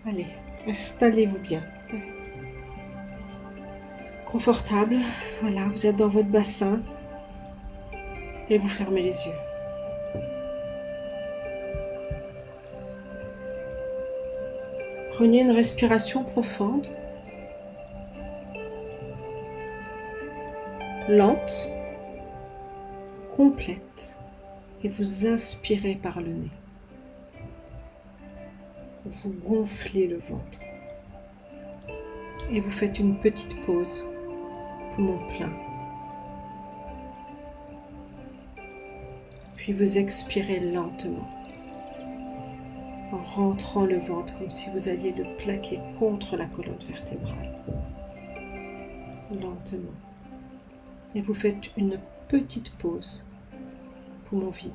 Allez, installez-vous bien. Confortable, voilà, vous êtes dans votre bassin et vous fermez les yeux. Prenez une respiration profonde, lente, complète, et vous inspirez par le nez. Vous gonflez le ventre et vous faites une petite pause, poumon plein. Puis vous expirez lentement, en rentrant le ventre comme si vous alliez le plaquer contre la colonne vertébrale. Lentement. Et vous faites une petite pause, poumon vide.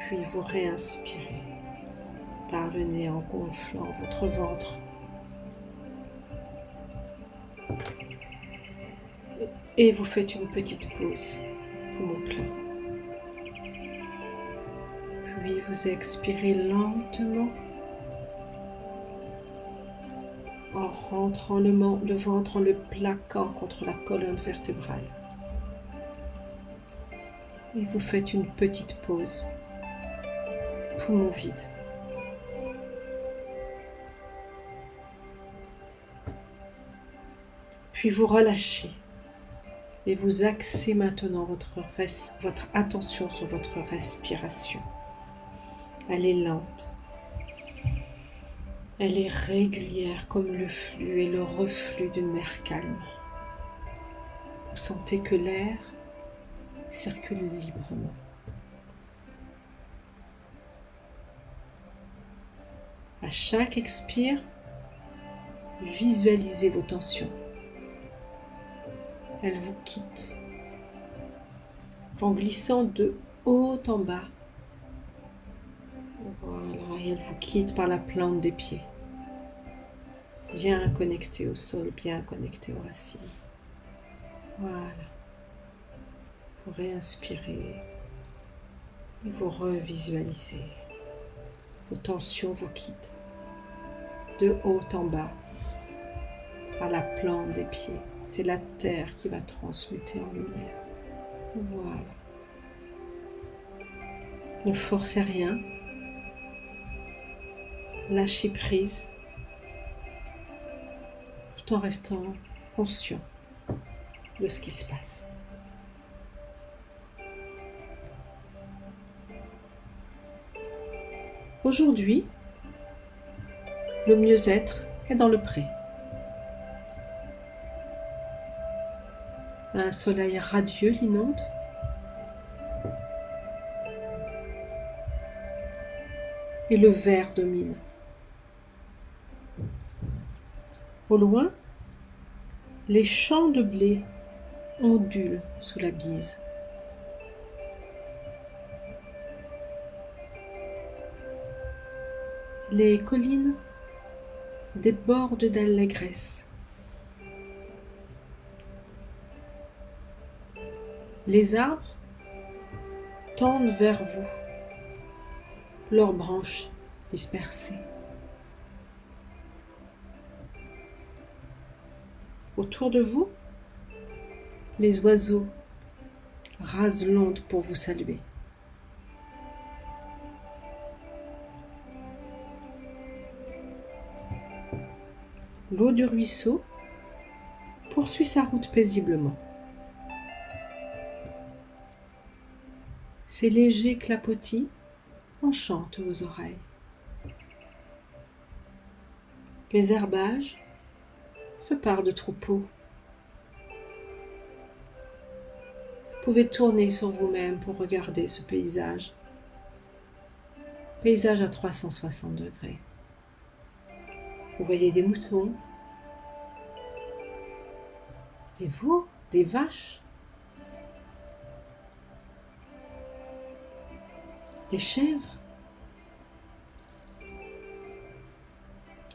Puis vous réinspirez par le nez en gonflant votre ventre. Et vous faites une petite pause, poumon plein. Puis vous expirez lentement en rentrant le ventre, en le plaquant contre la colonne vertébrale. Et vous faites une petite pause, poumon vide. Puis vous relâchez et vous axez maintenant votre attention sur votre respiration. Elle est lente, elle est régulière comme le flux et le reflux d'une mer calme. Vous sentez que l'air circule librement. À chaque expire, visualisez vos tensions. Elles vous quittent en glissant de haut en bas. Voilà, et elles vous quittent par la plante des pieds. Bien connectées au sol, bien connectées aux racines. Voilà. Vous réinspirez et vous revisualisez. Vos tensions vous quittent de haut en bas par la plante des pieds. C'est la terre qui va transmuter en lumière. Voilà. Ne forcez rien. Lâchez prise tout en restant conscient de ce qui se passe. Aujourd'hui, le mieux-être est dans le pré. Un soleil radieux l'inonde. Et le vert domine. Au loin, les champs de blé ondulent sous la bise. Les collines débordent d'allégresse. Les arbres tendent vers vous leurs branches dispersées. Autour de vous, les oiseaux rasent l'onde pour vous saluer. L'eau du ruisseau poursuit sa route paisiblement. Ces légers clapotis enchantent vos oreilles. Les herbages se parent de troupeaux. Vous pouvez tourner sur vous-même pour regarder ce paysage. Paysage à 360 degrés. Vous voyez des moutons, des veaux, des vaches, des chèvres,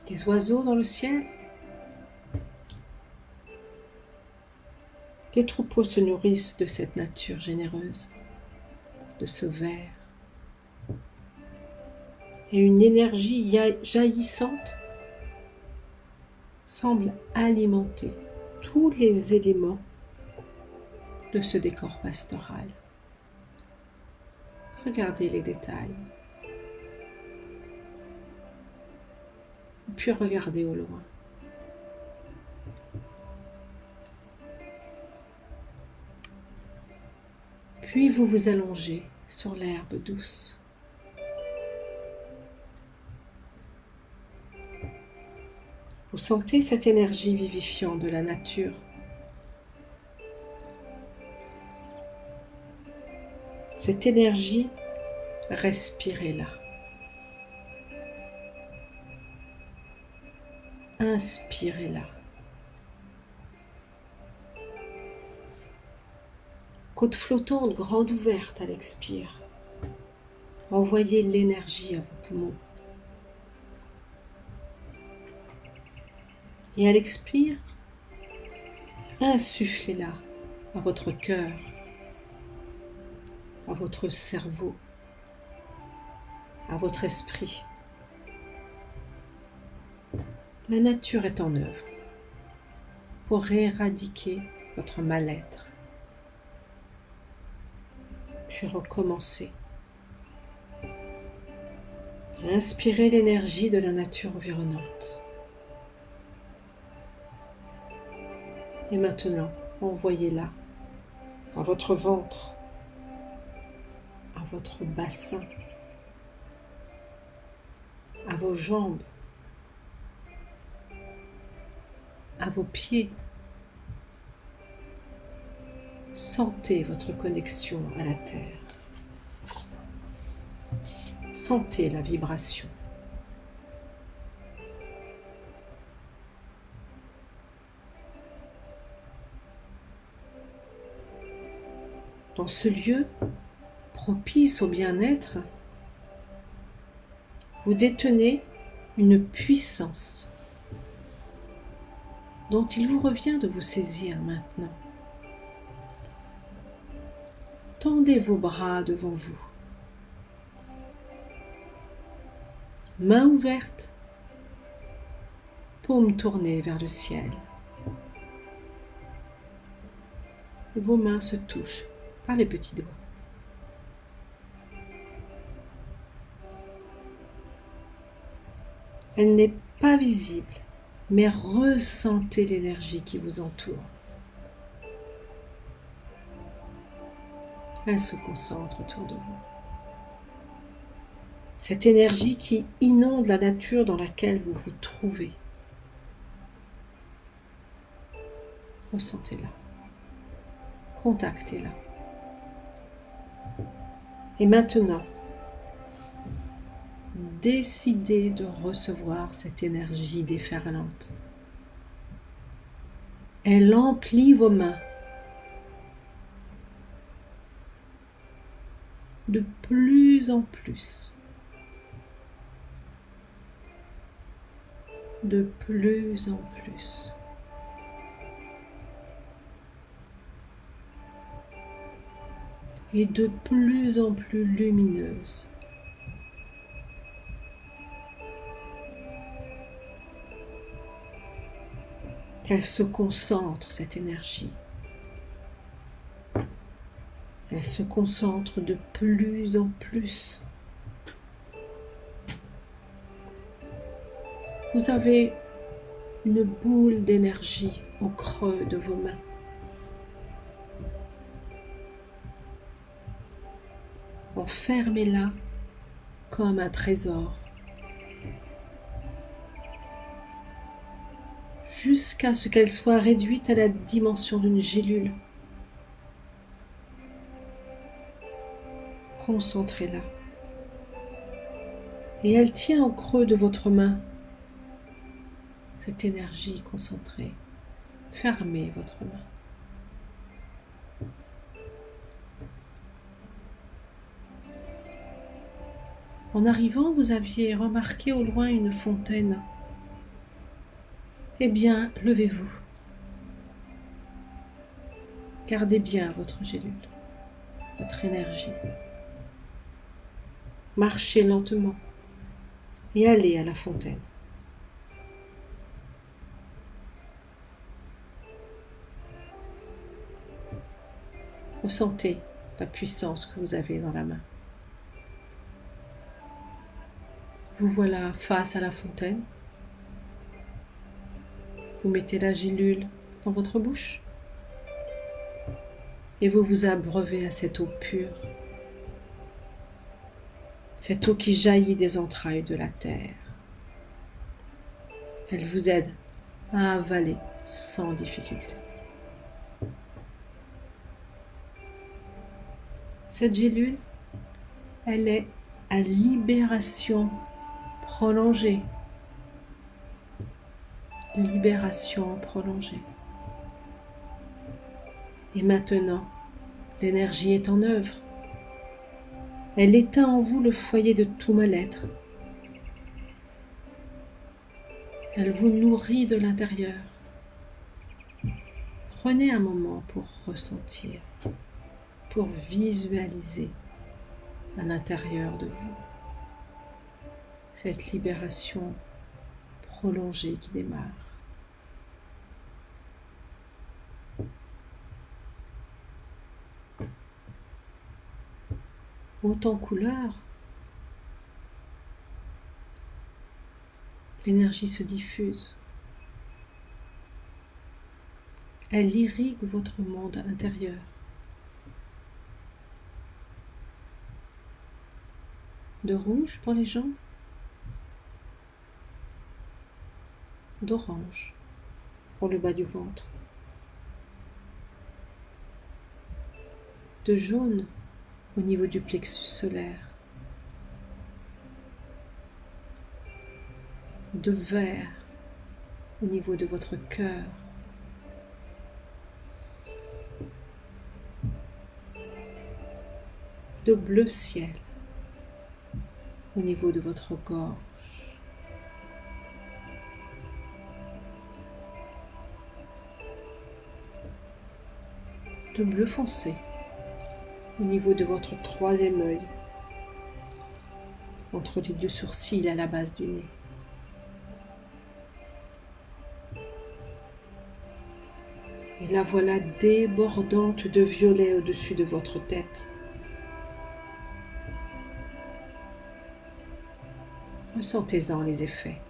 des oiseaux dans le ciel. Les troupeaux se nourrissent de cette nature généreuse, de ce vert. et une énergie jaillissante semble alimenter tous les éléments de ce décor pastoral. Regardez les détails. Puis regardez au loin. Puis vous vous allongez sur l'herbe douce. Vous sentez cette énergie vivifiante de la nature. Cette énergie, respirez-la. Inspirez-la. Côte flottante grande ouverte à l'expire. Envoyez l'énergie à vos poumons. Et à l'expire, insufflez-la à votre cœur, à votre cerveau, à votre esprit. La nature est en œuvre pour éradiquer votre mal-être. Puis recommencez. Inspirez l'énergie de la nature environnante. Et maintenant, envoyez-la à votre ventre, à votre bassin, à vos jambes, à vos pieds. Sentez votre connexion à la terre. Sentez la vibration. Dans ce lieu propice au bien-être, vous détenez une puissance dont il vous revient de vous saisir maintenant. Tendez vos bras devant vous. Mains ouvertes, paumes tournées vers le ciel. Vos mains se touchent par les petits doigts. Elle n'est pas visible, mais ressentez l'énergie qui vous entoure. Elle se concentre autour de vous. Cette énergie qui inonde la nature dans laquelle vous vous trouvez. Ressentez-la. Contactez-la. Et maintenant, décidez de recevoir cette énergie déferlante. Elle emplit vos mains. De plus en plus. De plus en plus. Et de plus en plus lumineuse. Qu'elle se concentre, cette énergie. Elle se concentre de plus en plus. Vous avez une boule d'énergie au creux de vos mains. Enfermez-la comme un trésor jusqu'à ce qu'elle soit réduite à la dimension d'une gélule. Concentrez-la. Et elle tient au creux de votre main cette énergie concentrée. Fermez votre main. En arrivant, vous aviez remarqué au loin une fontaine. Eh bien, levez-vous. Gardez bien votre gélule, votre énergie. Marchez lentement et allez à la fontaine. Ressentez la puissance que vous avez dans la main. Vous voilà face à la fontaine. Vous mettez la gélule dans votre bouche et vous vous abreuvez à cette eau pure, cette eau qui jaillit des entrailles de la terre. Elle vous aide à avaler sans difficulté. Cette gélule, elle est à libération prolongée. Libération prolongée. Et maintenant, l'énergie est en œuvre. Elle éteint en vous le foyer de tout mal-être. Elle vous nourrit de l'intérieur. Prenez un moment pour ressentir, pour visualiser à l'intérieur de vous cette libération prolongée qui démarre. Haute en couleur, l'énergie se diffuse. Elle irrigue votre monde intérieur. De rouge pour les jambes, d'orange pour le bas du ventre, de jaune au niveau du plexus solaire, de vert au niveau de votre cœur, de bleu ciel au niveau de votre gorge, de bleu foncé au niveau de votre troisième œil, entre les deux sourcils à la base du nez. Et la voilà débordante de violet au-dessus de votre tête. Ressentez-en les effets.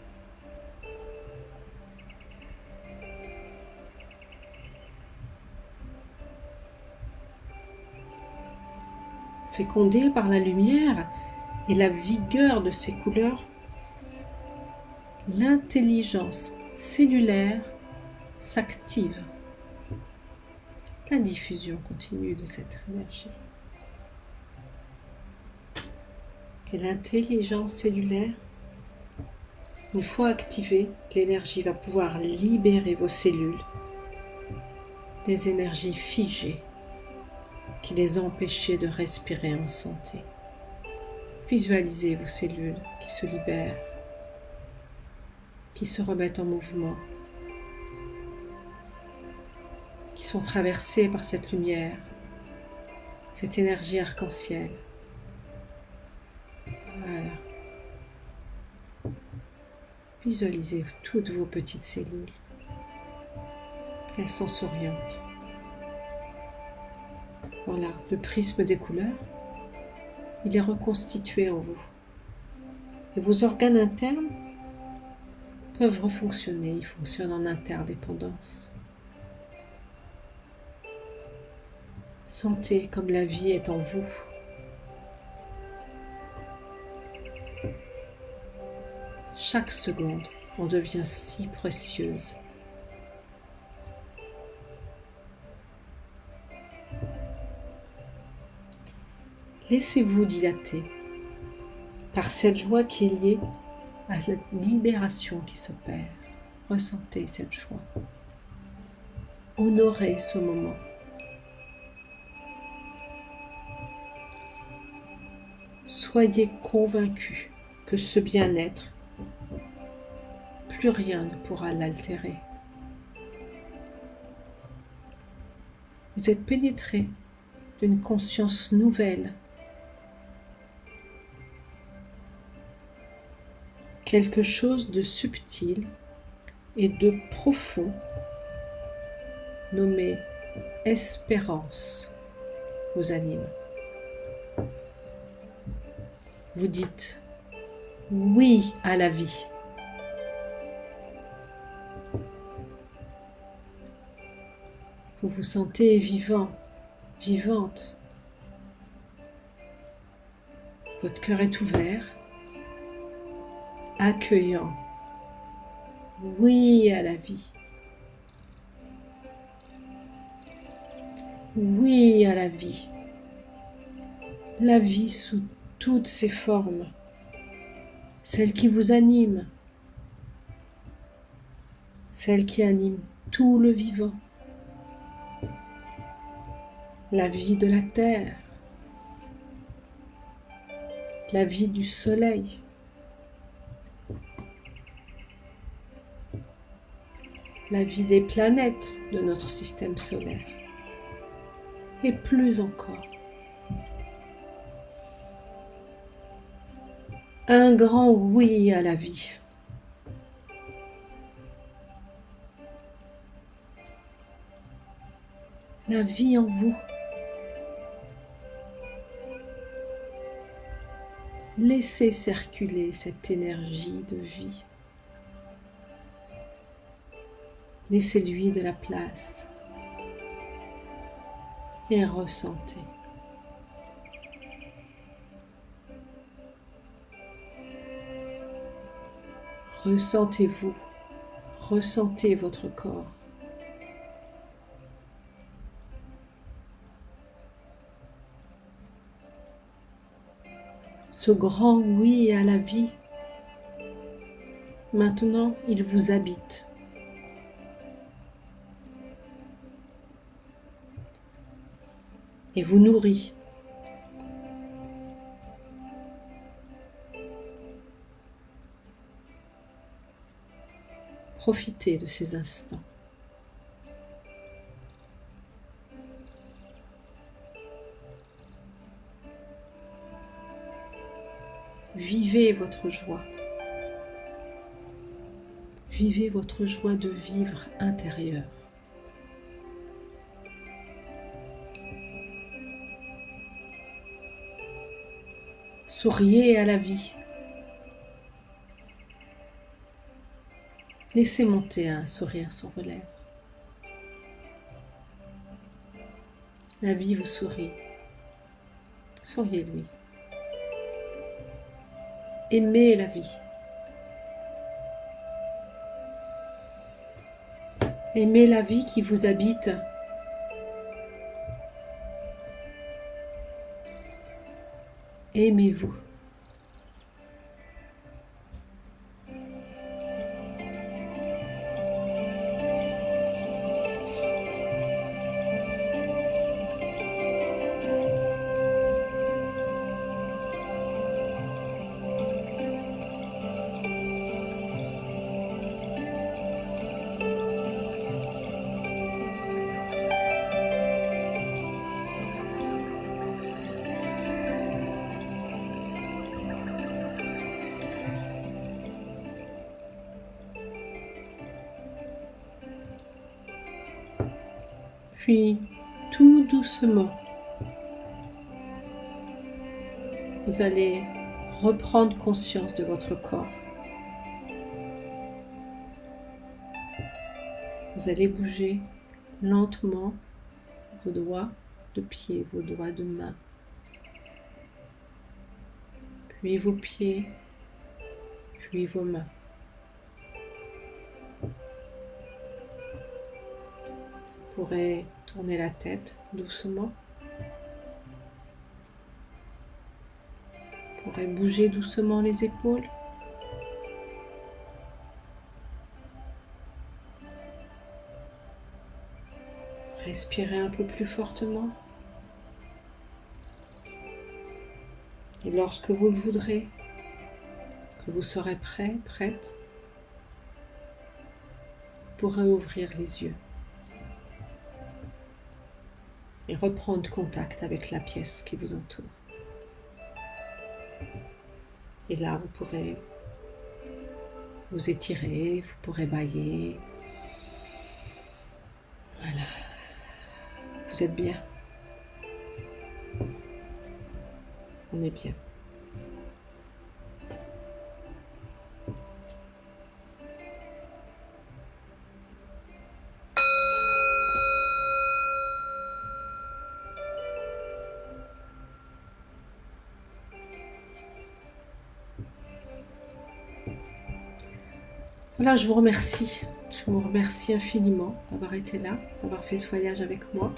Fécondé par la lumière et la vigueur de ces couleurs, l'intelligence cellulaire s'active. La diffusion continue de cette énergie. Et l'intelligence cellulaire, une fois activée, l'énergie va pouvoir libérer vos cellules des énergies figées qui les empêchaient de respirer en santé. Visualisez vos cellules qui se libèrent, qui se remettent en mouvement, qui sont traversées par cette lumière, cette énergie arc-en-ciel. Voilà. Visualisez toutes vos petites cellules. Elles sont souriantes. Voilà, le prisme des couleurs, il est reconstitué en vous. Et vos organes internes peuvent refonctionner, ils fonctionnent en interdépendance. Sentez comme la vie est en vous. Chaque seconde en devient si précieuse. Laissez-vous dilater par cette joie qui est liée à cette libération qui s'opère. Ressentez cette joie. Honorez ce moment. Soyez convaincus que ce bien-être, plus rien ne pourra l'altérer. Vous êtes pénétré d'une conscience nouvelle quelque chose de subtil et de profond nommé espérance vous anime. Vous dites oui à la vie. Vous vous sentez vivant, vivante. Votre cœur est ouvert, accueillant. Oui à la vie. Oui à la vie. La vie sous toutes ses formes. Celle qui vous anime. Celle qui anime tout le vivant. La vie de la terre. La vie du soleil. La vie des planètes de notre système solaire. Et plus encore. Un grand oui à la vie. La vie en vous. Laissez circuler cette énergie de vie. Laissez-lui de la place et ressentez. Ressentez-vous, ressentez votre corps. Ce grand oui à la vie, maintenant il vous habite. Et vous nourrit. Profitez de ces instants. Vivez votre joie. Vivez votre joie de vivre intérieure. Souriez à la vie. Laissez monter un sourire sur vos lèvres. La vie vous sourit. Souriez-lui. Aimez la vie. Aimez la vie qui vous habite. Aimez-vous. Puis, tout doucement, vous allez reprendre conscience de votre corps. Vous allez bouger lentement vos doigts de pied, vos doigts de main, puis vos pieds, puis vos mains. Vous pourrez tourner la tête doucement. Vous pourrez bouger doucement les épaules. Respirez un peu plus fortement. Et lorsque vous le voudrez, que vous serez prêt, prête, vous pourrez ouvrir les yeux et reprendre contact avec la pièce qui vous entoure. Et là, vous pourrez vous étirez, vous pourrez bâiller. Voilà. Vous êtes bien. On est bien. Voilà, je vous remercie. Je vous remercie infiniment d'avoir été là, d'avoir fait ce voyage avec moi.